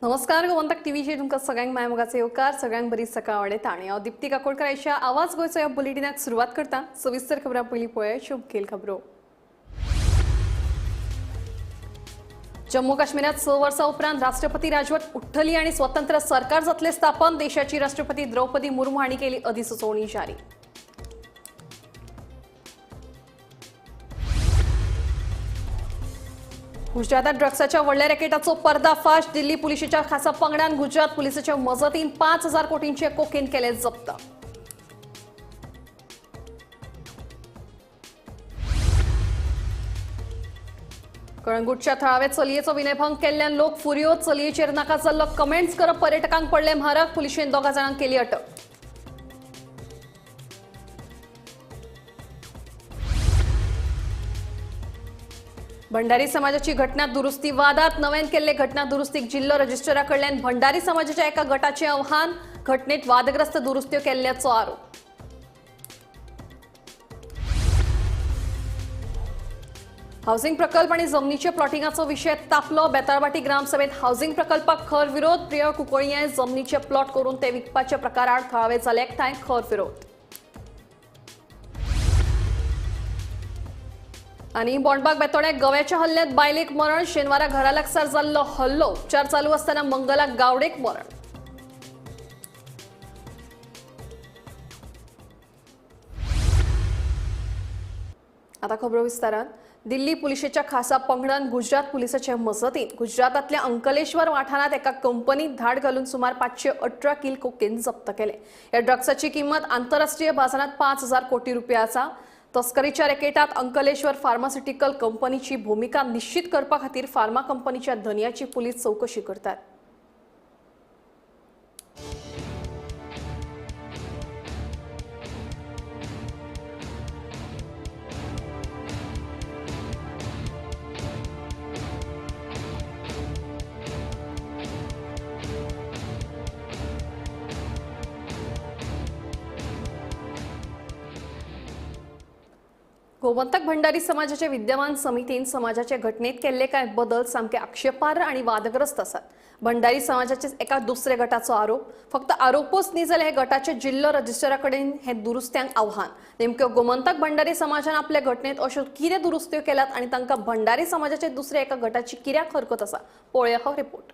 नमस्कार गोमंतक टीव्हीचे तुमकां सगळ्यांक मायमोगाचे येवकार सगळ्यांक बरी सकाळ आवडेता आणि हांव दिप्ती काकोडकर आयच्या आवाज गोंयचो ह्या बुलेटिनाक सुरवात करता। सविस्तर खबरां पयलीं पळोवया मुखेल खबरो। जम्मू काश्मीरात 6 वर्सां उपरांत राष्ट्रपती राजवट उठ्ठली आणि स्वतंत्र सरकार जातले स्थापन। देशाची राष्ट्रपती द्रौपदी मुर्मू हांणी केली अधिसुचोवणी जारी। गुजरातात ड्रग्साच्या व्हडल्या रॅकेटाचो पर्दाफाश। दिल्ली पुलिसेच्या खासा पंगडान गुजरात पुलिसाच्या मजतीन 5,000 कोटींचे कोकेन केले जप्त। कळंगूटच्या थळावे चलयेचो विनयभंग केल्ल्यान लोक फुर्योज। चलयेचेर नाका जाल्लो कमेंट्स करप पर्यटकांक पडले म्हारग। पुलिशेन 2 जाणांक केली अटक। भंडारी समाजाची घटना दुरुस्ती वादात। नव्यान केल्ले घटना दुरुस्तीक जिल्लो रजिस्ट्राराकडल्यान भंडारी समाजाच्या एका गटाचे आव्हान। घटनेत वादग्रस्त दुरुस्त्यो केल्ल्याचो आरोप। हाऊसिंग प्रकल्प आणि जमनीच्या प्लॉटिंगाचो विषय तापलो। बेताळबाटी ग्रामसभेत हाऊसिंग प्रकल्पाक खर विरोध। प्रिय कुंकळिये जमनीचे प्लॉट करून ते विकपाच्या प्रकारार थळावे जाले एकठांय खर विरोध। आणि बोंडबाग बेतोड्याक गव्याच्या हल्ल्यात बायलेक मरण। शेनवारा घरा लागसार जाल्लो हल्लो। उपचार चालू असताना मंगलाक गावडेक मरण। आता खबरो विस्तारात। दिल्ली पुलिसेच्या खासा पंगडान गुजरात पुलिसाच्या मजतीन गुजरातातल्या अंकलेश्वर वाठारात एका कंपनीत धाड घालून सुमार 518 किल कोकेन जप्त केले। या ड्रग्साची किंमत आंतरराष्ट्रीय बाजारात 5,000 कोटी रुपये आसा। तस्करीच्या रॅकेटात अंकलेश्वर फार्मास्युटिकल कंपनीची भूमिका निश्चित करपा खातीर फार्मा कंपनीच्या धन्याची पुलीस चौकशी करतात। गोमंतक भंडारी समाजाच्या विद्यमान समितीन समाजाच्या घटनेत केल्ले काय बदल सामके आक्षेपार्ह आणि वादग्रस्त आसात। भंडारी समाजाचे एका दुसरे गटाचो आरोप। फक्त आरोपच न्ही जाल्यार हे गटाचे जिल्लो रजिस्ट्राराकडेन हे दुरुस्त्यांक आव्हान। नेमक्यो गोमंतक भंडारी समाजान आपल्या घटनेत अश्यो कितें दुरुस्त्यो केल्यात आणि तांकां भंडारी समाजाचे दुसऱ्या एका गटाची कित्याक हरकत आसा पळोवया हो रिपोर्ट।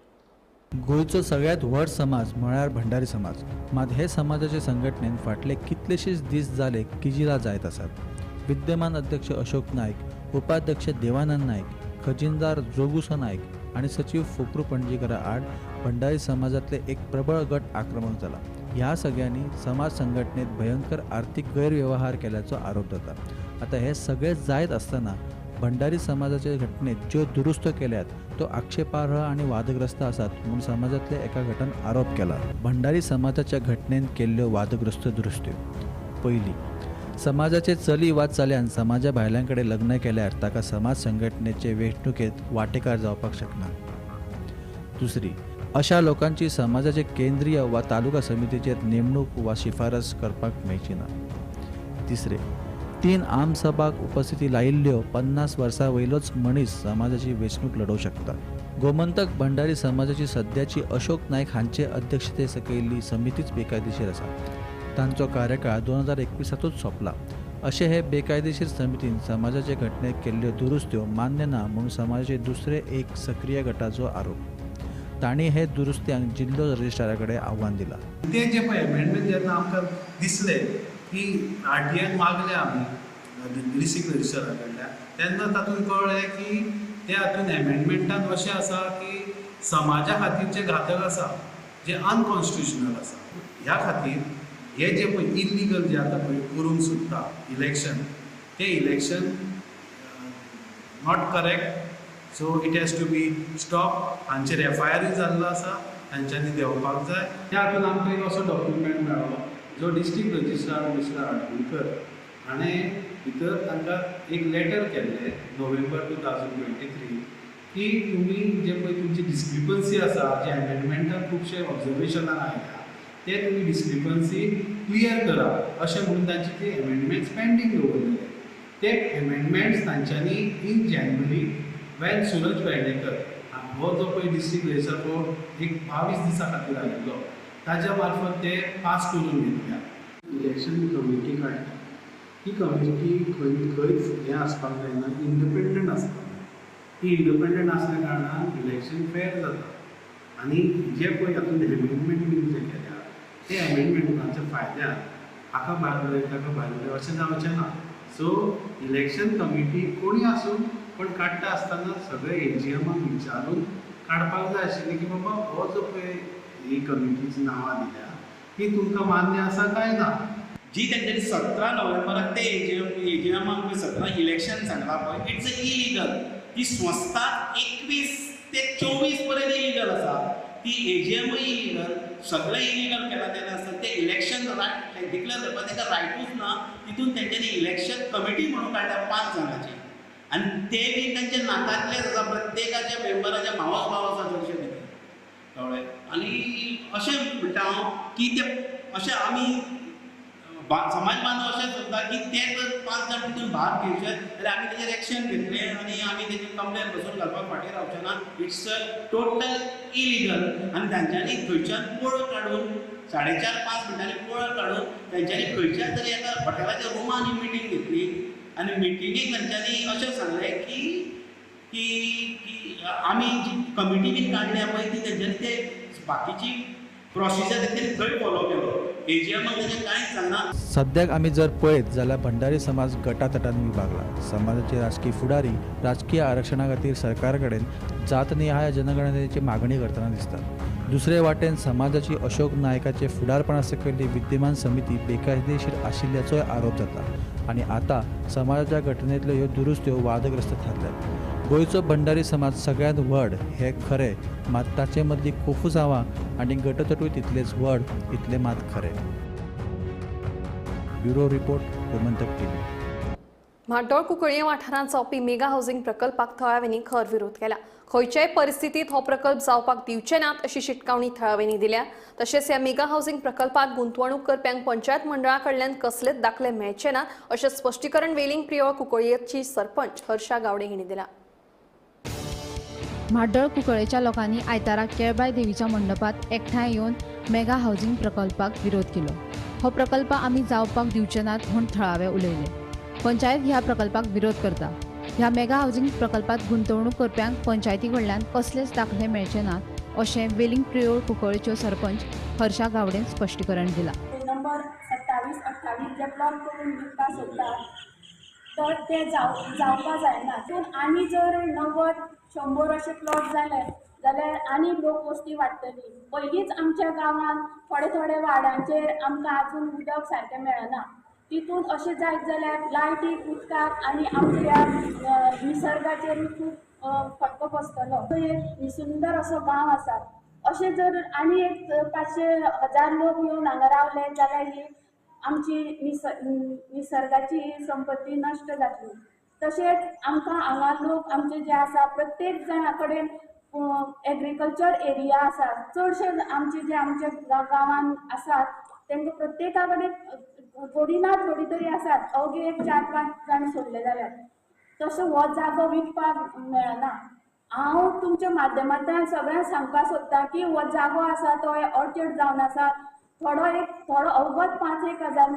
गोंयचो सगळ्यात व्हड समाज म्हळ्यार भंडारी समाज। मात हे समाजाचे संघटनेन फाटले कितलेशेच दीस जाले किजिला जायत आसात। विद्यमान अध्यक्ष अशोक नायक, उपाध्यक्ष देवानंद नायक, खजिनदार जोगुसो नायक आणि सचिव फोक्रू पणजीकरा आड भंडारी समाजातले एक प्रबळ गट आक्रमक जाला। ह्या सगळ्यांनी समाज संघटनेत भयंकर आर्थिक गैरव्यवहार केल्याचो आरोप जाता। आता हे सगळे जायत असताना भंडारी समाजाच्या घटनेत ज्यो दुरुस्तो केल्यात तो आक्षेपार्ह आणि वादग्रस्त आसात म्हणून समाजातल्या एका गटान आरोप केला। भंडारी समाजाच्या घटनेत केल्ल्यो वादग्रस्त दुरुस्त्यो। पहिली, समाजाचे चली वा चल्यान समाजा भायल्यांकडे लग्न केल्यार ताका समाज संघटनेचे वेंचणुकेत वांटेकार जावपाक शकना। दुसरी, अशा लोकांची समाजाचे केंद्रीय वा तालुका समितीचेर नेमणूक वा शिफारस करपाक मेळची ना। तिसरे, 3 आमसभाक उपस्थिती लायिल्ल्यो 50 वर्सां वयलोच मनीस समाजाची वेंचणूक लडोवंक शकता। गोमंतक भंडारी समाजाची सध्याची अशोक नायक हांचे अध्यक्षते सकयल्ली समितीच बेकायदेशीर आसा। तांचो कार्यकाळ 2021 सोंपला। अशें हे बेकायदेशीर समितीन समाजाचे घटनेत केल्ल्यो दुरुस्त्यो मान्य ना म्हणून समाजाचे दुसरे एक सक्रिय गटाचो आरोप। तांणी हे दुरुस्त्यांक जिल्लो रजिस्ट्राराकडे आव्हान दिला। ते जे पळय अमेंडमेंट जेन्ना आमकां दिसले की आरटीआयन मागले आमी डिस्ट्रिक्ट रजिस्ट्रारा कडल्यान तेन्ना तातूंत कळ्ळें की ते हातूंत अमेंडमेंटान अशें आसा की समाजा खातीर जे घातक आसा जे अनकॉन्स्टिट्युशनल आसा ह्या खातीर हे जे पळय इल्लिगल जे आतां पळय करूंक सोदता इलेक्शन ते election not correct so it has to be stop. हांचेर एफआयआर जाल्लो आसा तांच्यांनी देंवपाक जाय। त्या हातूंत आमकां एक असो डॉक्युमेंट मेळ्ळो जो डिस्ट्रिक्ट रजिस्ट्रार मिस्टर आडकुलकर हाणें भितर तांकां एक लेटर केल्लें नोव्हेंबर 2023 की तुमी जे पळय तुमची डिस्क्रिपन्सी आसा जे अमेंडमेंटान खुबशे ऑब्जर्वेशनान आयल्या ते तुम्ही डिस्क्रिपन्सी क्लियर करा अशें म्हणून तांचे ते अमेंडमेंट्स पेंडींग दवरलेले। ते अमेंडमेंट्स तांच्यांनी in January Wien Suraj Pednekar हो जो पळय डिस्ट्रिक्ट रजिस्टर तो एक 22 दिसां खातीर आयिल्लो ताज्या मार्फत ते पास करून घेतल्या. इलेक्शन कमिटी काडटा ही कमिटी खंयच हें आसपाक जायना, इंडिपेंडंट आसपाक जाय. ती इंडिपेंडंट आसल्या कारणान इलेक्शन फेर जाता आनी जे पळय हातूंत एमेंडमेंट बीन जे केल्या ते एमेंडमेंटाच्या फायद्यान हाका भायर उडय ताका भायर उडय अशें जावचें ना. सो इलेक्शन कमिटी कोणी आसूं पण काडटा आसतना सगळे एजीएमाक विचारून काडपाक जाय आशिल्लें की बाबा हो जो पळय ही कमिटीची नांवां दिल्या ती तुमकां मान्य आसा काय ना. जी तेंच्यांनी 17 नोव्हेंबराक ते एजीएमाक 17 इलेक्शन सांगला पळय इट्स इलिगल. ती संस्था 21 ते 24 पर्यंत इलिगल आसा. ती एजीएमूय इलिगल, सगळें इलिगल केला तेन्ना आसता ते इलेक्शन रायट डिक्लेअर करपाक तेंकां रायटूच ना. तितून तेंच्यांनी इलेक्शन कमिटी म्हणून काडल्या 5 जाणांची आनी ते बी तेंचे नाकांतलेच आसा. प्रत्येकाच्या मेंबराच्या भावाक भाव आसा चडशे भितर कळ्ळें. आनी अशें म्हणटा हांव की ते अशें आमी समाज बांधव अशें सोदता की ते जर 5 जाण तितून भाग घेवचे जाल्यार आमी तेजेर एक्शन घेतलें आनी आमी तेजेर कंप्लेन बसून घालपाक फाटीं रावचे ना. It's total illegal. आनी तांच्यांनी थंयच्यान पळ काडून 4:30-5 मिनटांनी पळ काडून तेंच्यांनी खंयच्या तरी एका हॉटेलाच्या रुमान ही मिटींग घेतली आनी मिटिंगेक तेंच्यांनी अशें सांगलें की की आमी जी कमिटी बीन काडल्या पळय ती तेंच्यांनी ते बाकीची प्रोसिजर तेंच्यांनी थंय फॉलो केलो. एजीएमाक तेजें कांयच सांगना. सद्याक आमी जर पळयत जाल्यार भंडारी समाज गटातटांनी विभागला. समाजाचे राजकीय फुडारी राजकीय आरक्षणा खातीर सरकारा कडेन जातनिहाय जनगणनेची मागणी करतना दिसतात. दुसरे वाटेन समाजाची अशोक नायकाचे फुडारपणा सकयली विद्यमान समिती बेकायदेशीर आशिल्ल्याचोय आरोप जाता आनी आतां समाजाच्या घटनेंतल्यो ह्यो दुरुस्त्यो वादग्रस्त थारल्यात. गोंयचो भंडारी समाज सगळ्यांत व्हड हे खरें, मात ताचे मदली कोफुजांवां आनी गटतटूय तितलेच व्हड इतले मात खरें. Bureau report, Gomantak TV. Mhardol Kunkalye वाठारांत जावपी मेगा हाऊसिंग प्रकल्पाक थळाव्यांनी खर विरोध केला. खंयच्याय परिस्थितीत हो प्रकल्प जावपाक दिवचे नात अशी शिटकावणी थळाव्यांनी दिल्या. तशेंच ह्या मेगा हाऊसिंग प्रकल्पात गुंतवणूक करप्यांक पंचायत मंडळा कडल्यान कसलेच दाखले मेळचे नात अशें स्पश्टीकरण वेलिंग प्रियोळ कुंकळयेची सरपंच हर्षा गावडे हांणी दिलां. म्हाड्डोळ कुंकळयेच्या लोकांनी आयतारा केळबाई देवीच्या मंडपात एकठांय येवन मेगा हाऊसिंग प्रकल्पाक विरोध केलो. हो प्रकल्प आमी जावपाक दिवचे नात म्हूण थळावे उलयले. पंचायत ह्या प्रकल्पाक विरोध करता. ह्या मेगा हाऊसिंग प्रकल्पात गुंतवणूक करप्यांक पंचायती कडल्यान कसलेच दाखले मेळचे नात अशें वेलिंग प्रियोळ कुंकळयेच्यो सरपंच हर्षा गावडेन स्पश्टीकरण दिलां. नंबर 27-28 जे प्लॉट करून विकपा सोदतात तर ते जावपा जायना. पूण आनी जर 90-100 अशे प्लॉट जाले जाल्यार आनी लोक वस्ती वाडटली. पयलींच आमच्या गांवांत थोडे थोडे वाड्यांचेर आमकां आजून उदक सारकें मेळना. तितून अशें जायत जाल्यार लायटीक, उदकाक आनी आमच्या निसर्गाचेर खूब फटको बसतलो. तो एक सुंदर असो गांव आसा. अशें जर आनी एक 500,000 लोक येवन हांगा रावले जाल्यार ही आमची निसर्गाची संपत्ती नश्ट जातली. तशेंच आमकां हांगा लोक आमचे जे आसा प्रत्येक जाणा कडेन एग्रीकल्चर एरिया आसा. चडशे आमचे जे आमच्या गांवांत आसात तांकां प्रत्येका कडेन थोडी ना थोडी तरी आसात. अवघे एक 4-5 जाण सोडले जाल्यार तसो हो जागो विकपाक मेळना. हांव तुमच्या माध्यमांतल्यान सगळ्यांक सांगपाक सोदतां की हो जागो आसा तो ऑर्चर्ड जावन आसा. थोडो अवघत 5-1 हजार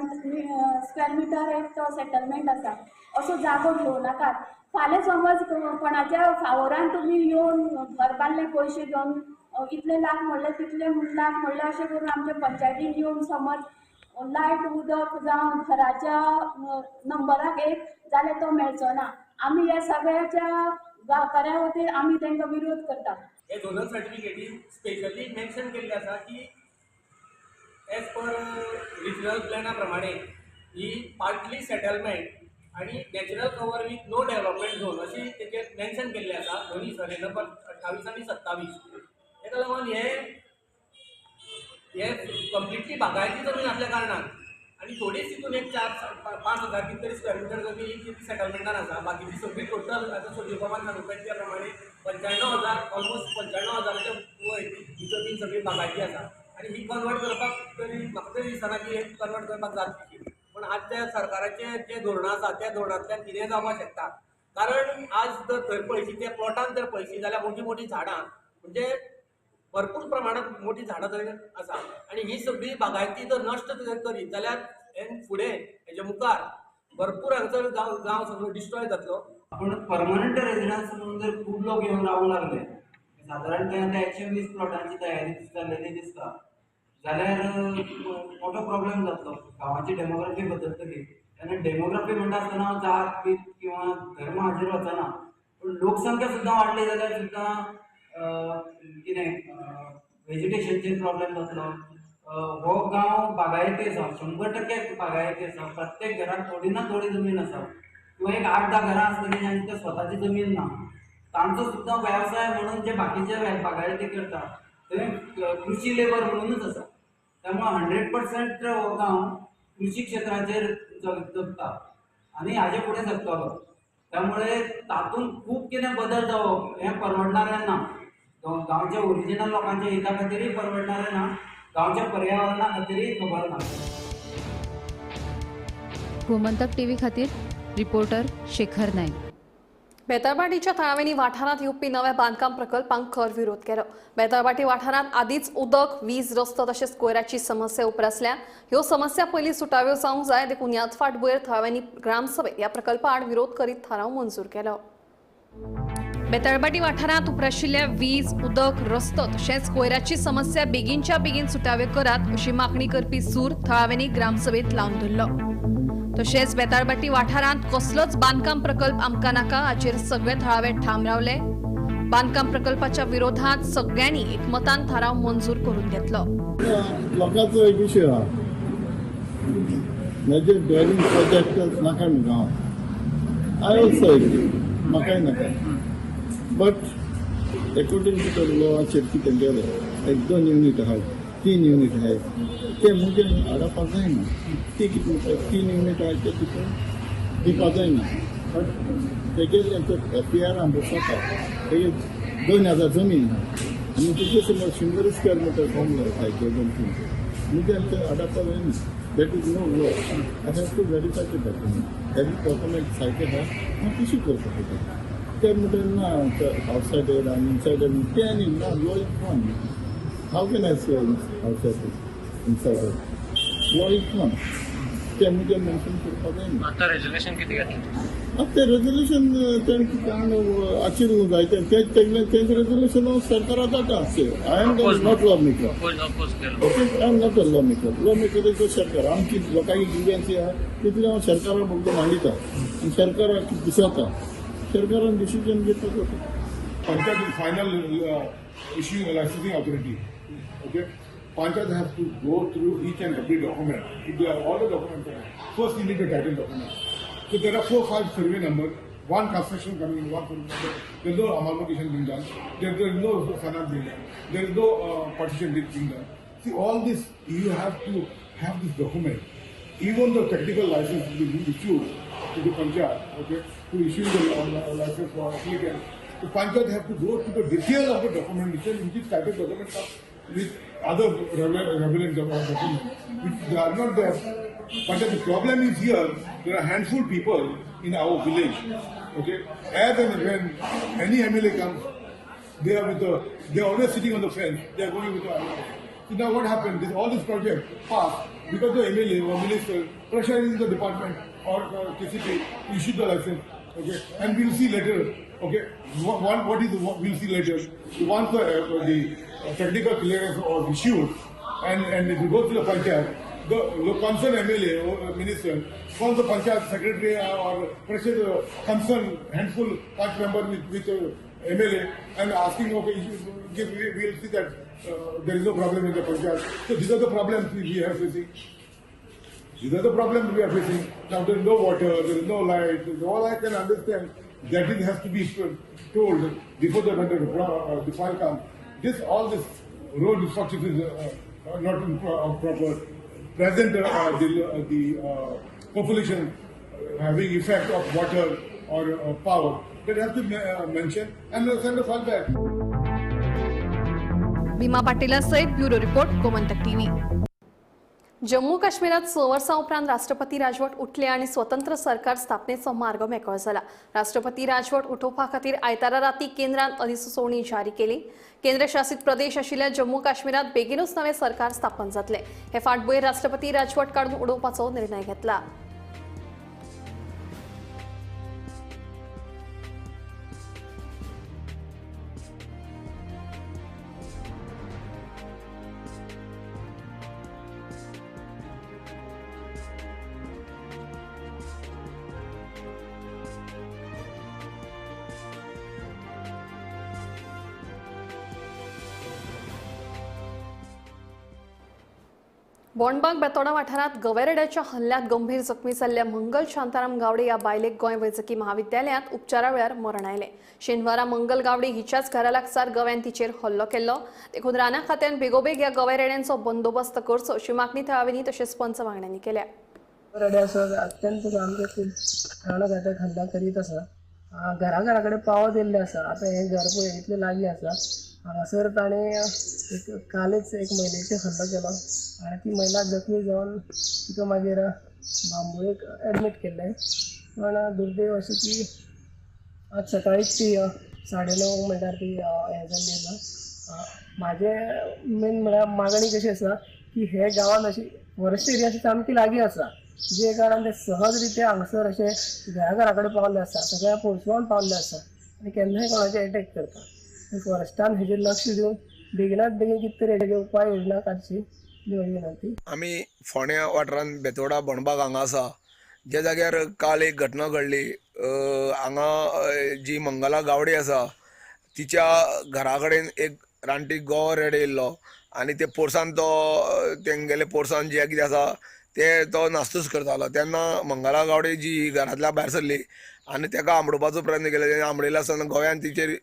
स्क्वेअर मिटर एक तो सेटलमेंट आसा. असो जागो घेवं नाकात. फाल्यां समज कोणाच्या फावोरान तुमी येवन घर बांदले पयशे घेवन इतले लाख म्हणले तितले लाख म्हणले अशें करून आमच्या पंचायतीन येवन समज लायट उदक जावं घराच्या नंबराक एक जाल्यार तो मेळचो ना. आमी ह्या सगळ्याच्या गांवकाऱ्या वतीन आमी तांकां विरोध करता. हे झोनल सर्टिफिकेटीन स्पेशली मेन्शन केल्ले आसा की एज पर रिजनल प्लॅना प्रमाणे ही पार्टली सेटलमेंट आणि natural cover with no development zone अशी तेचेर मेन्शन केल्ले आसा. दोन्ही सर्वे नंबर 28 आणि 27. ताका लागून हे कंप्लिटली बागायती जमीन असल्या कारणान आणि थोडीच तितून एक 4-5 हजार कितें तरी स्क्वेअर मिटर जमीन ही सेटलमेंटान आसा. बाकीची सगळी टोटल आतां सोल्यूशन सांगपाक त्या प्रमाणे 95,000 ऑलमोस्ट 95,000च्या वयर ही जमीन सगळी बागायती आसा. आणि ही कन्वर्ट करपाक तरी म्हाका तरी दिसना की कन्वर्ट करपाक जातली. पण आज त्या सरकाराचे जे धोरणां आसा त्या धोरणांतल्यान कितें जावपाक शकता. कारण आज जर थंय पळयशी त्या प्लॉटान जर पळयशी जाल्यार मोठी मोठी झाडां म्हणजे भरपूर प्रमाणात मोठी झाडां थंय आसा आनी ही सगळी बागायती जर नश्ट जर करीत जाल्यार फुडें हेजे मुखार भरपूर हांगसर गांव सगळो डिस्ट्रॉय जातलो. पण परमनंट रेजिडन्स म्हणून जर खूप लोक येऊन रावूंक लागले साधारणतः आता 120 प्लॉटांची तयारी जाल्लेली दिसता जाल्यार मोठो प्रॉब्लेम जातलो. गांवाची डेमोग्राफी बदलतली तेन्ना डेमोग्राफी म्हणटा आसतना जात पीत किंवा धर्म हाजेर वचना पूण लोकसंख्या सुद्दां वाडली जाल्यार सुद्दां कितें वेजिटेशनचेर प्रॉब्लेम जातलो. हो गांव बागायती आसा 100% बागायती आसा. प्रत्येक घरात थोडी ना थोडी जमीन आसा किंवा एक 8-10 घरां आसतलीं जांची स्वताची जमीन ना. तांचो सुद्दां वेवसाय म्हणून जे बाकीचे बागायती करता ते कृषी लेबर म्हणूनच आसा. त्यामुळे 100% हो गांव कृषी क्षेत्राचेर जगता आनी हाजे फुडें जगतलो. त्यामुळे तातूंत खूब कितें बदल जावप हें परवडणारें ना. गांवच्या ओरिजिनल लोकांच्या हिता खातीरय परवडणारें ना, गांवच्या पर्यावरणा खातीरय खबर ना. गोमंतक टीव्ही खातीर रिपोर्टर शेखर नाईक. बेतळबाटीच्या तळावेनी वाठारात येवपी नव्या बांदकाम प्रकल्पांक खर विरोध केलो. बेतळबाटी वाठारात आदीच उदक, वीज, रस्तो तशेंच कोयराची समस्या उपरासल्या. ह्यो समस्या पयलीं सुटाव्यो जावंक जाय देखून याच फाट भयर थळाव्यांनी ग्रामसभेत ह्या प्रकल्पा आड विरोध करीत थाराव मंजूर केलो. बेतळबाटी वाठारात उप्राशिल्ल्या वीज, उदक, रस्तो तशेंच कोयराची समस्या बेगीनच्या बेगीन सुटाव्यो करात अशी मागणी करपी सूर थळाव्यांनी ग्रामसभेत लावन धरलो. तशेंच बेताळबाटी वाठारांत कसलोच बांदकाम प्रकल्प आमकां नाका हाचेर सगळे थळावे ठाम रावले. बांदकाम प्रकल्पाच्या विरोधात सगळ्यांनी एकमतान थाराव मंजूर करून घेतलो. लोकांचो एक विशय आहा मेजर डेअरिंग प्रोजेक्ट नाका न्हू गांवांत. आय ऑल्सो एग्री म्हाकाय नाका बट अकॉर्डिंग टू द लॉचेर कितें गेलें 1-2 युनिट आहाय 3 युनिट आहाय ते मुगे हाडपाक जायना. ती कितें म्हणटा 3 युनिट आहाय ते तितून दिवपाक जायना. बट तेगे FPR बसता तेगे 2000 जमीन आहा आनी तेजे समज 100 स्क्वेअर मिटर फॉर्म आहाय ते मुगे आमचे हाडपाक जायना. That is no law. I have to verify the document. Every document सारकें आहा हांव इश्यू करपाक पडटा. ते म्हणटा ना आउटसायडर आनी इनसायडर ते आनी ना law is one. How can I say outsider insider law is one. ते मुगे मेन्शन करपाक जायना. आतां रेजोल्युशन कितें घेतलें? ते रेजोल्युशन तेंकां कारण आचिरूंक जाय तेंचे रेजोल्युशन सरकारा जाता. I am not law maker. Oppose केलो. I am not a law maker. Law maker is सरकार. आमची लोकांची ग्रिव्हन्सी आहा तितली हांव सरकाराक फक्त मांडिता आनी सरकाराक दिसता. सरकारान डिसिजन घेतलो जाता. Panchayat is final issuing a licensing authority. Okay, Panchayat has to go through each and every document. If they are all the documents, first you need a title document. So there are 4-5 survey numbers, one construction coming in, one survey number. There is no amalgamation being done. There is no finance being done. There is no partition being done. See, all this you have to have this document. Even the technical license will be issued to the Panchayat. Okay, to issue the license for applicant. The Panchayat have to go to the detail of the documentation, which is type of documents with other relevant documents, which they are not there. But the problem is here, there are handful people in our village. Okay, as and when any MLA comes, they are always sitting on the fence. They are going with the MLA. So now what happened? All this project passed because the MLA or minister pressurizing the department or KCP to issue the license. Okay, and we'll see later. Okay, we'll see later. Once the technical clearance was issued, and if you go to the Panchayat, the concerned MLA or minister calls the Panchayat secretary or pressure the concerned handful Panch member with MLA and asking, okay, we'll see that there is no problem in the Panchayat. So these are the problems we are facing. These are the problems we are facing. Now there is no water, there is no light. All I can understand that it has to be told before the file comes. All this road infrastructure is not proper. Present the population having effect of water or power, that has to be mentioned and send a file back. Bhima पाटीला सयत bureau report Gomantak TV. Jammu काश्मीरात 6 वर्सां उपरांत राष्ट्रपती राजवट उठले आणि स्वतंत्र सरकार स्थापनेचो मार्ग मेकळो जाला. राष्ट्रपती राजवट उठोवपा खातीर आयतारा राती केंद्रान अधिसुचोवणी जारी केली. केंद्रशासित प्रदेश आशिल्ल्या जम्मू काश्मीरात बेगीनूच नवे सरकार स्थापन जातले. हे फाटभुंयेर राष्ट्रपती राजवट काडून उडोवपाचो निर्णय घेतला. बोंडबाग बेतोडा वाठारात गवेरेड्याच्या हल्ल्यात गंभीर जखमी जाल्ल्या मंगल शांताराम गावडे ह्या बायलेक गोंय वैजकी महाविद्यालयांत उपचारा वेळार मरण आयलें. शेनवारा मंगल गावडे हिच्याच घरा लागसार गव्यान तिचेर हल्लो केल्लो. देखून राना खात्यान बेगोबेग ह्या गवेरेड्यांचो बंदोबस्त करचो अशी मागणी थळाव्यांनी तशेंच पंच वांगड्यांनी केल्या. गवेरेड्या अत्यंत आमचे खूब राना खात्याक हल्ला करीत आसा. घरा कडेन पावत येयल्ले आसा. आतां हें घर पळय इतलें लागीं आसा. हांगासर ताणें कालच एक महिलेचेर हल्लो केलो आनी ती महिला जखमी जावन तिका मागीर बांबोळेक एडमीट केल्लें. पण दुर्दैव अशें की आज सकाळीच ती 9:30 म्हणल्यार ती हें जाल्ली आसा. म्हाजें मेन म्हळ्यार मागणी कशी आसा की हे गांवांत अशी फॉरेस्ट एरिया सामकी लागीं आसा, जे कारणान ते सहज रित्या हांगासर अशे घरा कडेन पावल्ले आसा, सगळ्या पोरसुवान पावल्ले आसा आनी केन्नाय कोणाचेर एटॅक करता. फॉरेस्टान हेजेर लक्ष दिवन बेगिनात बेगीन कितें तरी हेजेर उपाय योजना काडची देवळी विनंती. आमी फोंड्या वाठारांत बेतोडा बोंडबाग हांगा आसा, ज्या जाग्यार काल एक घटना घडली. हांगा जी मंगला गावडे आसा तिच्या घरा कडेन एक रानटी गोवर येयल्लो आनी ते पोरसान तेंगेले पोरसान जे कितें आसा ते तो नास्तूस करतालो. तेन्ना मंगला गावडे जी घरांतल्या भायर सरली आनी ताका आंबडोवपाचो प्रयत्न केलो. तेणें आंबडयलो आसतना गोव्यान तिचेर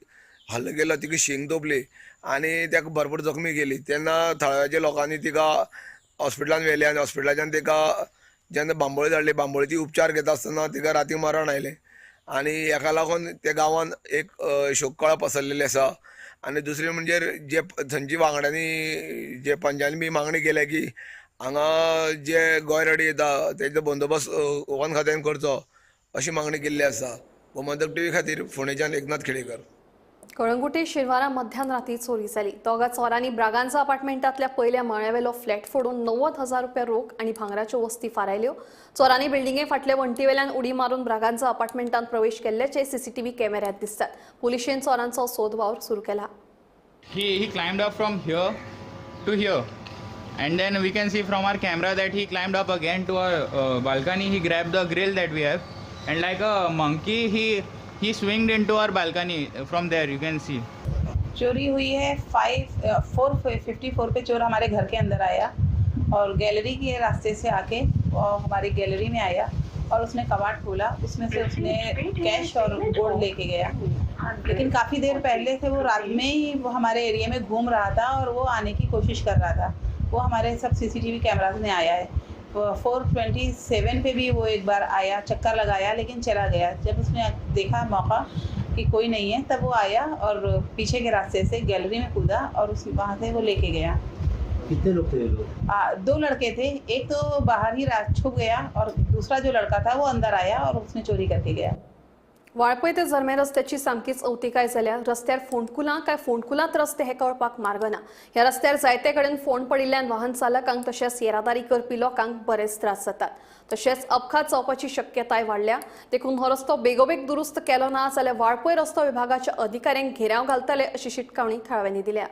हल्लो केलो, तिका शींग तोपली आनी ताका भरपूर जखमी केली. तेन्ना थळाव्याच्या लोकांनी तिका हॉस्पिटलांत व्हेली आनी हॉस्पिटलाच्यान तिका जेन्ना बांबोळी धाडली, बांबोळी उपचार घेता आसतना तिका राती मरण आयलें. आनी हेका लागून त्या गांवांत एक शोककळा पसरलेली आसा. आनी दुसरी म्हणजे जे थंयची वांगड्यांनी जे पंचांनी बी मागणी केल्या की हांगा जे गोंयरेडी येता तेजो बंदोबस्त वन खात्यान करचो अशी मागणी केल्ली आसा. गोमंतक टीव्ही खातीर फोंडेच्यान एकनाथ खेडेकर. कळंगुटे शेनवारा मध्यान राती चोरी जाली. दोगा चोरांनी ब्रागांजा अपार्टमेंटांतल्या पयल्या माळ्यावेलो फ्लॅट फोडून 90,000 रुपया रोख आनी भांगराच्यो वस्ती फारायल्यो. चोरांनी बिल्डिंगे फाटले वण्टीवेल्यान उडी मारून ब्रागांजा अपार्टमेंटांत प्रवेश केल्ल्याचे सीसीटीव्ही कॅमेऱ्यात दिसतात. पुलिशेन चोरांचो सोद वावर सुरू केला. He climbed up from here to here, and then we can see from our camera that he climbed up again to our balcony. He grabbed the grill that we have, and like a monkey he swinged into our balcony. From there you can see. चोरी हुई है 4:54 पे चोर हमारे घर के अंदर आया और gallery के रास्ते से आके हमारी गैलरी में आया और उसने कबाड़ खोला. उसमें से उसने कैश और गोल्ड लेके गया. लेकिन काफ़ी देर पहले से वो रात में ही वो हमारे एरिया में घूम रहा था और वो आने की कोशिश कर रहा था. वो हमारे सब सीसीटीवी कैमराज में आया है. 4:27 पे भी वो एक बार आया, चक्कर लगाया, लेकिन चला गया. जब उसने देखा मौका कि कोई नहीं है तब वो आया और पीछे के रास्ते से गैलरी में कूदा और उस वहाँ से वो लेके गया. कितने लोग थे लोग? 2 लड़के थे. एक तो बाहर ही छुप गया और दूसरा जो लड़का था वो अंदर आया और उसने चोरी करके गया. वाळपय ते झरमे रस्त्याची सामकीच अवतिकाय जाल्या. रस्त्यार फोंडकुलां काय फोंडकुलांत रस्ते हे कळपाक मार्ग ना. ह्या रस्त्यार जायते कडेन फोंड पडिल्ल्यान वाहन चालकांक तशेंच येरादारी करपी लोकांक बरेच त्रास जातात. तशेंच अपघात जावपाची शक्यताय वाडल्या. देखून हो रस्तो बेगोबेग दुरुस्त केलो ना जाल्यार वाळपय रस्तो विभागाच्या अधिकाऱ्यांक घेराव घालतले अशी शिटकावणी थळाव्यांनी दिल्या.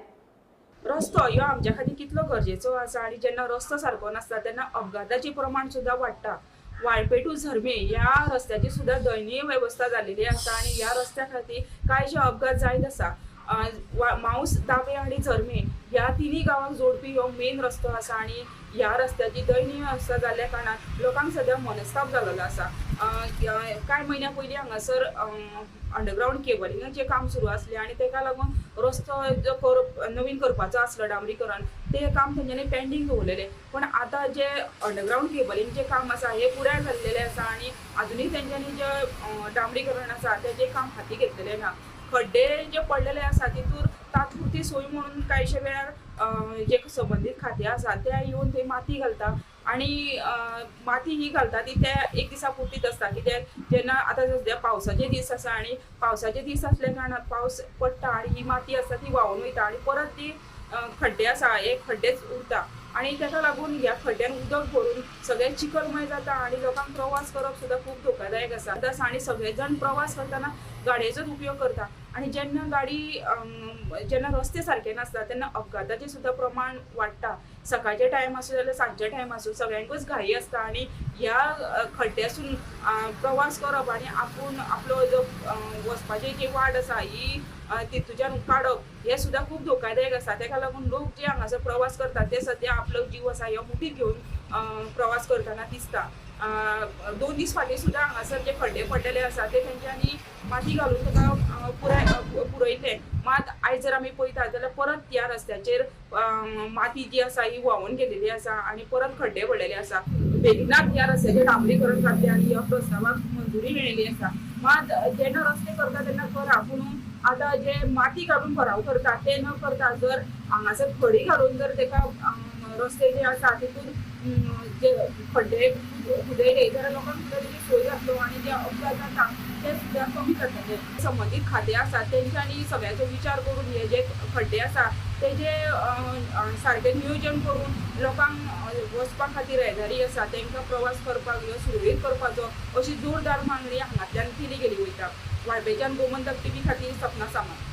रस्तो ह्यो आमच्या खातीर कितलो गरजेचो आसा आनी जेन्ना रस्तो सारको नासता तेन्ना अपघाताचें प्रमाण सुद्दां वाडटा. वाळपय टू झरमे ह्या रस्त्याची सुद्दां दयनीय वेवस्था जाल्लेली आसा आनी ह्या रस्त्या खातीर कांयशे अपघात जायत आसा. माऊस, दावे आनी झरमे ह्या तिनूय गांवांक जोडपी हो मेन रस्तो आसा आनी ह्या रस्त्याची दयनीय अवस्था जाल्ल्या कारणान लोकांक सद्या मनस्ताप जाल्लो आसा. कांय म्हयन्या पयलीं हांगासर अंडरग्रावंड केबलिंगाचें काम सुरू आसलें आनी ताका लागून रस्तो जो नवीन करपाचो आसलो डांबरीकरण तें काम तेंच्यांनी पेंडींग दवरलेलें. पण आतां जे अंडरग्रावंड केबलिंगचें काम आसा हें पुराय जाल्लेलें आसा आनी अजुनूय तेंच्यांनी जें डांबरीकरण आसा तेजें काम हाती घेतलेलें ना. खड्डे जे पडलेले आसा तितूर तात्पुरती सोय म्हणून कांयशे वेळार जे संबंदीत खातें आसा ते येवन थंय माती घालता आणि माती ही घालता ती त्या एक दिसा पुरतीच आसता कित्याक जेन्ना आतां सद्या पावसाचे दीस आसा आनी पावसाचे दीस असल्या कारणान पावस पडटा आनी ही माती आसता ती व्हांवून वयता आनी परत ती खड्डे आसा एक खड्डेच उरता आणि ताका लागून ह्या खड्ड्यान उदक भरून सगळें चिखलमय जाता आणि लोकांक प्रवास करप सुद्दां खूब धोकादायक आसा आणि सगळे जाण प्रवास करतना गाडयेचोच उपयोग करता आणि जेन्ना गाडी जेन्ना रस्ते सारके नासता तेन्ना अपघाताचें सुद्दां प्रमाण वाडटा सकाळचे टायम आसूं जाल्यार सांजचे टायम आसूं सगळ्यांकूच घाई आसता आणि ह्या खड्ड्यासून प्रवास करप आणि आपूण आपलो जो वचपाची जी वाट आसा ही तितूच्यान काडप हे सुद्दां खूब धोकादायक आसा ताका लागून लोक जे हांगासर प्रवास करतात ते सद्या आपलो जीव आसा ह्यो मुठीत घेवन प्रवास करतना दिसता 2 दीस फाटीं सुद्दां हांगासर जे खड्डे पडलेले आसा ते तेंच्यांनी माती घालून ताका पुरयले मात आयज जर आमी पळयतात जाल्यार परत ह्या रस्त्याचेर माती जी आसा ही व्हांवून गेलेली आसा आनी परत खड्डे पडलेले आसा बेगिनात ह्या रस्त्याचेर डांबरीकरण जातलें आनी ह्या प्रस्तावाक मंजुरी मेळिल्ली आसा मात जेन्ना रस्ते करता तेन्ना करा पूण आतां जे माती घालून भराव करता ते न करता जर हांगासर खडी घालून जर ताका रस्ते जे आसा तितून जे खड्डे उदयले जाल्यार लोकांक सुद्दां तेजी सोय जातलो आनी जे अपघात जाता ते सुद्दां कमी जातले संबंदीत खातें आसा तेंच्यांनी सगळ्याचो विचार करून हे जे खड्डे आसा तेजे सारकें नियोजन करून लोकांक वचपा खातीर येरादारी आसा तांकां प्रवास करपाक ह्यो सुरळीत करपाचो अशी जोरदार मागणी हांगांतल्यान केली गेली वयता वाळपेच्यान गोमंतक टीव्ही खातीर सपना सामंत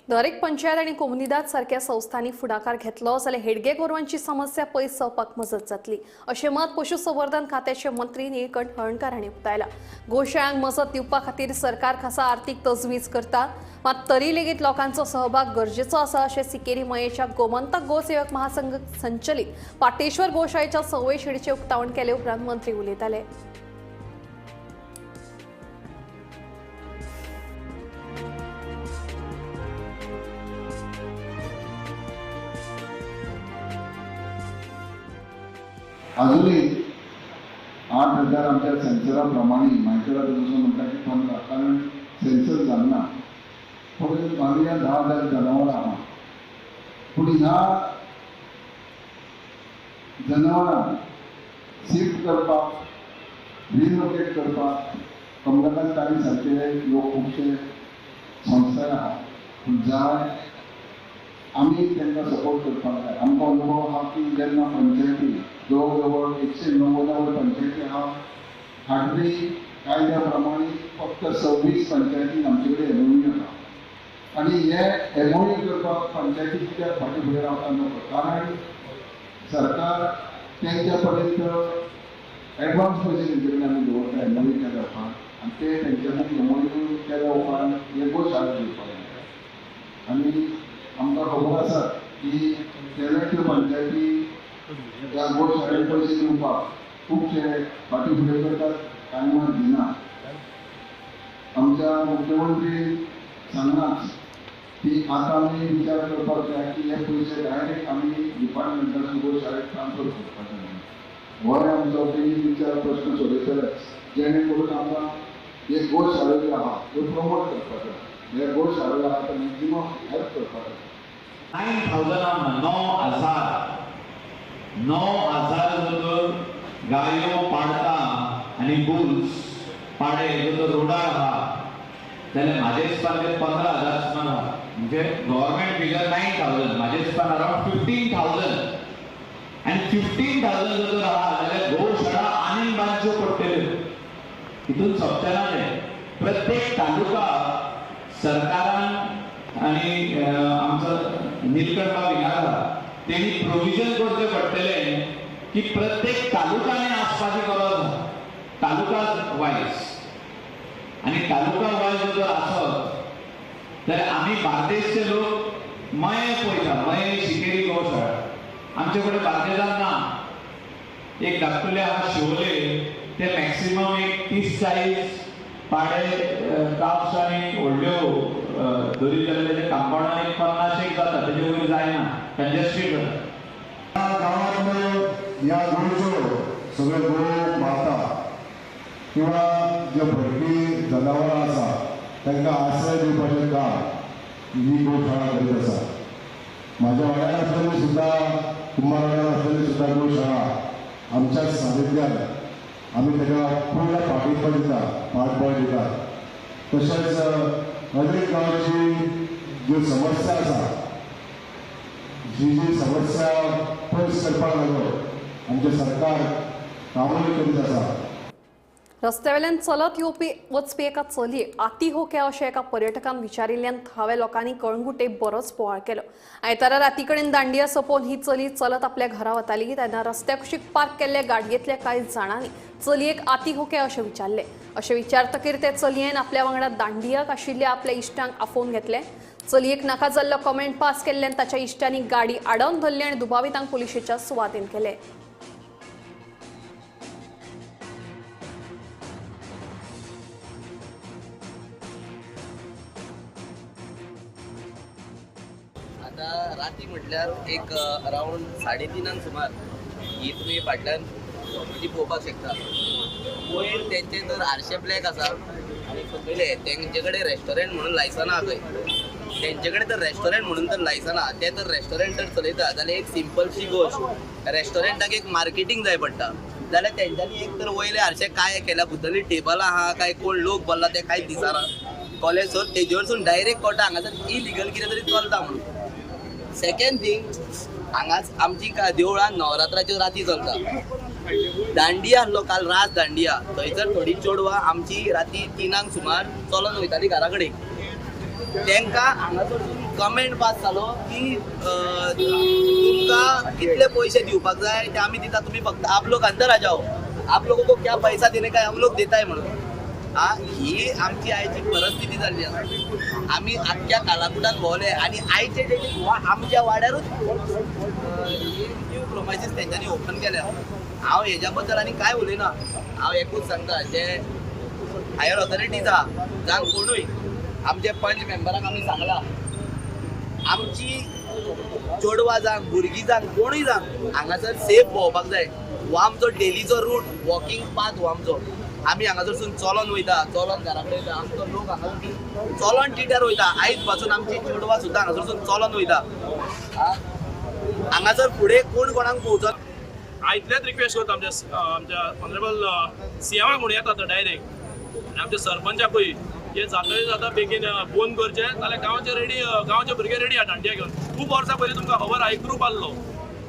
दरेक पंचायत आणि कोमुनिदाद सारख्या संस्थांनी फुडाकार घेतलो जाल्यार हेडगे गोरवांची समस्या पयस जावपाक मजत जातली अशें मत पशुसंवर्धन खात्याचे मंत्री निळकंठ हळर्णकार हांणी उक्तायला गोशाळांक मजत दिवपा खातीर सरकार खासा आर्थीक तजवीज करता मात तरी लेगीत लोकांचो सहभाग गरजेचो आसा अशें सिकेरी मयेच्या गोमंतक गोसेवक महासंघ संचलीत पाटेश्वर गोशाळेच्या सवय शेडीचे उक्तावण केले उपरांत मंत्री उलयताले अजूनही 8,000 आमच्या सेन्सराप्रमाणे माहितीला जसं म्हणतात की 15 कारण सेन्सर जालना फक्त आमच्या 10,000 जनावरां आहा पूण ह्या जनावरांक शिफ्ट करपाक रिलोकेट करपाक कमलाकांत सारखे लोक खुबशे संस्था आहा पूण जाय आमी तांकां सपोर्ट करपाक जाय आमकां अनुभव आहा की जेन्ना पंचायती जवळ जवळ 190 पंचायती आहा हार्डली कायद्या प्रमाणे फक्त 26 पंचायतीन आमचे कडेन एमओयू आसा आनी हे एमओयू करपाक पंचायती कित्याक फाटीं फुडें रावता नको कारण सरकार तेंच्या पर्यंत एडवान्स पयशे तेंचे कडेन आमी दवरता एमओयूच्या तरफान आनी ते तेंच्या खातीर एमओयू केल्या उपरांत एक गोशाळा दिवपाक जाय आनी आमकां खबर आसा की तेलक्यो पंचायती त्या गोशाळेक पयशे दिवपाक खुबशे फाटीं फुडें करतात टायमार दिनात आमच्या मुख्यमंत्री सांगनात की आतां आमी विचार करपाक जाय की हे पयशे डायरेक्ट आमी डिपार्टमेंटासून गोशाळेक ट्रान्सफर करपाचे न्हू हो आमचो पयलीं विचार प्रश्न सोडयतलेच जेणे करून आमकां हे गोशाळो ज्यो आहा त्यो प्रमोट करपाच्यो हे गोशाळो आहा तो मॅक्झिमम हेल्प करपाचो 9,000 जर गायो पाडता आनी बुल्स पाडे जर रोडार आहा जाल्यार म्हाजे हिसपान ते 15,000 सुमार आहा म्हणजे गव्हर्मेंट फिगर 9,000 म्हाजे हिसपान अरावंड 15,000 आनी 15,000 जर आहा जाल्यार गोशाळा आनीक बांदच्यो पडटल्यो हितून सोंपचेना तें प्रत्येक तालुका सरकारान आनी आमचो निलकंठ बाब हिंगा आसा तेणी प्रोविजन करचें पडटलें की प्रत्येक तालुकांनी आसपाची गरज आसा तालुका वायज आनी तालुका वायज जर आसत जाल्यार आमी बार्देसचे लोक मये पळयता मये शिकेरी गोशाळा आमचे कडेन बार्देजांत ना एक धाकटुले आहा शिवोले ते मॅक्सिमम एक 30-40 पाडे काप्स आनी व्हडल्यो दरी जाल्यार तेजे कांपाउंडान एक 50 जाता तेजे वयर जायना कंजेस्टेड जाता गांवांतल्यो ह्या गोंयच्यो सगळे गोव माता किंवा जे भटकी जनावरां आसा तांकां आश्रय दिवपाचें काम ही गोशाळा करीत आसा म्हाज्या वाड्यार आसलेली सुद्दां कुंभार वाड्यार आसलेली सुद्दां गोशाळा आमच्या सानिध्यात आमी ताका पूर्ण पाठबळ दिता तशेंच अनेक गांवची ज्यो समस्या आसा जी समस्या पयस करपाक लागलो आमचें सरकार कामूय करीत आसा. रस्त्यावेल्यान चलत येवपी वचपी एका चलयेक आती हो क्या अशें एका पर्यटकान विचारिल्ल्यान थळाव्या लोकांनी कळंगुटे बरोच बोवाळ केलो. आयतारा राती कडेन दांडिया सोंपोवन ही चली चलत आपल्या घरा वताली तेन्ना रस्त्या कुशीक पार्क केल्ल्या गाडयेंतल्या कांय जाणांनी चलयेक आती हो क्या अशें विचारलें. अशें विचारतकीर ते चलयेन आपल्या वांगडा दांडियाक आशिल्ल्या आपल्या इश्टांक आफोवन घेतले. चलयेक नाका जाल्लो कमेंट पास केल्ल्यान ताच्या इश्टांनी गाडी आडावन धरली आनी दुबावितांक पुलिशेच्या सुवातेन केले. आता राती म्हटल्यार एक अरावंड 3:30 सुमार ही तुमी फाटल्यान म्हणजे पळोवपाक शकता. वयर तेंचे तर आरशे ब्लॅक आसा आनी सकयले तेंचे कडेन रेस्टॉरंट म्हणून लायसना खंय. तेंचे कडेन तर रेस्टॉरंट म्हणून तर लायसना, ते तर रेस्टॉरंट तर चलयता जाल्यार एक सिंपलशी गोश्ट रेस्टॉरंटाक एक मार्केटींग जाय पडटा जाल्यार तेंच्यांनी एक तर वयले आरशे काय केल्या भितरली टेबलां आहा काय कोण लोक भरला ते कांयच दिसना. कॉलेज सर तेजे वरसून डायरेक्ट कोर्टा हांगासर इलिगल कितें तरी चलता म्हणून. सेकंड थिंग हांगाच आमची देवळान नवरात्राच्यो राती चलता. दांडिया आसलो काल रात दांडिया थंयसर थोडी चेडवां आमची राती 3 सुमार चलोन वयताली घरा कडेन. तांकां हांगासर कमेंट पास जालो की तुमकां कितले पयशे दिवपाक जाय ते आमी दिता, तुमी फक्त आप लोग अंदर आ जाओ, आप लोगों को क्या पैसा देने का हम लोग देताय म्हणून. ही आमची आयची परिस्थिती जाल्ली आसा. आमी आख्ख्या कालाकुटान भोंवले आनी आयचे डेटीक आमच्या वाड्यारूच न्यू प्रोमायसीस तेंच्यांनी ओपन केल्या. हांव हेज्या बद्दल आनी कांय उलयना. हांव एकूच सांगता जे हायर ऑथॉरिटीज आहा जावं कोणूय आमचे पंच मेंबराक आमी सांगला आमची चेडवां जावं भुरगीं जावं कोणूय जावं हांगासर सेफ भोंवपाक जाय. हो आमचो डेलीचो रूट वॉकिंग पाथ हो आमचो. आमी हांगासरसून चलोन वयता, चलोन घरा कडेन येता. आमचो लोक हांगासर चलोन टिट्यार वयता. आयज पासून आमची चेडवां सुद्दां हांगासरसून चलोन वयता. हांगासर फुडें कोण कोणाक पोवचो. हांव इतलेंच रिक्वेस्ट करता आमच्या ऑनरेबल सीएमाक म्हणून येता तो डायरेक्ट आनी आमच्या सरपंचाकूय हे जाता बेगीन फोन करचे जाल्यार गांवचे भुरगे रेडी आहा दांडिया घेवन. खूब वर्सां पयलीं तुमकां खबर आहा एक ग्रूप आसलो.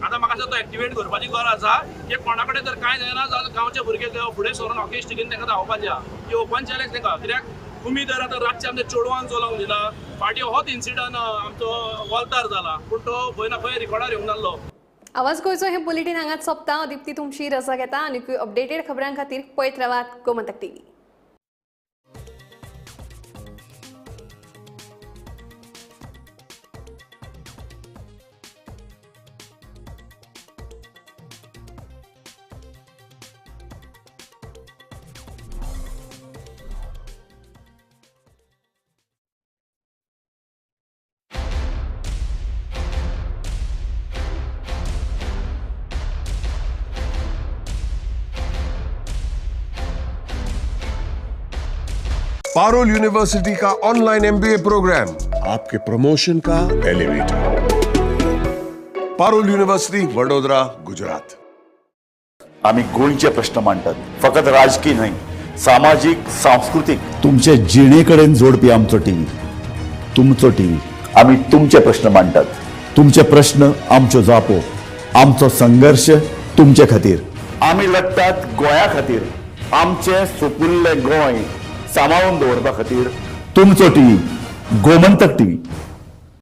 आतां म्हाका दिसता तो एक्टिवेट करपाची गरज आसा की कोणा कडेन जर कांय जायना जाल्यार गांवचे भुरगे फुडें सरून हॉकी स्टिकीन तांकां धांवपाचें आहा. की ओपन चॅलेंज तांकां कित्याक तुमी जर आतां रातचे आमच्या चेडवांक चलोवंक दिना. फाटीं होच इन्सिडंट आमचो वॉल्तार जाला पूण तो खंय ना खंय रिकॉर्डार येवंक नासलो. आवाज गोंयचो हे बुलेटीन हांगाच सोंपता. दिप्ती तुमची रजा घेता आनी अपडेटेड खबरां खातीर पळयत रावात गोमंतक टीव्ही. पारुल यूनिवर्सिटी का ऑनलाइन MBA प्रोग्राम आपके प्रमोशन का एलिवेटर. पारुल यूनिवर्सिटी वडोदरा गुजरात. आम्ही गोंयचे प्रश्न मांडटात, फकत राजकीय न्हय, सामाजिक सांस्कृतिक. तुमचे जिणेकडेन जोडपी आमचो टीव्ही, तुमचो टीव्ही. आम्ही तुमचे प्रश्न मांडटात. तुमचे प्रश्न आमच्यो जापो, आमचो संघर्ष तुमचे खातीर. आम्ही लढटात गोंया खातीर. आमचे सोपुल्ले गोंय सांबाळून दवरपा खातीर तुमचो टीव्ही गोमंतक टीव्ही.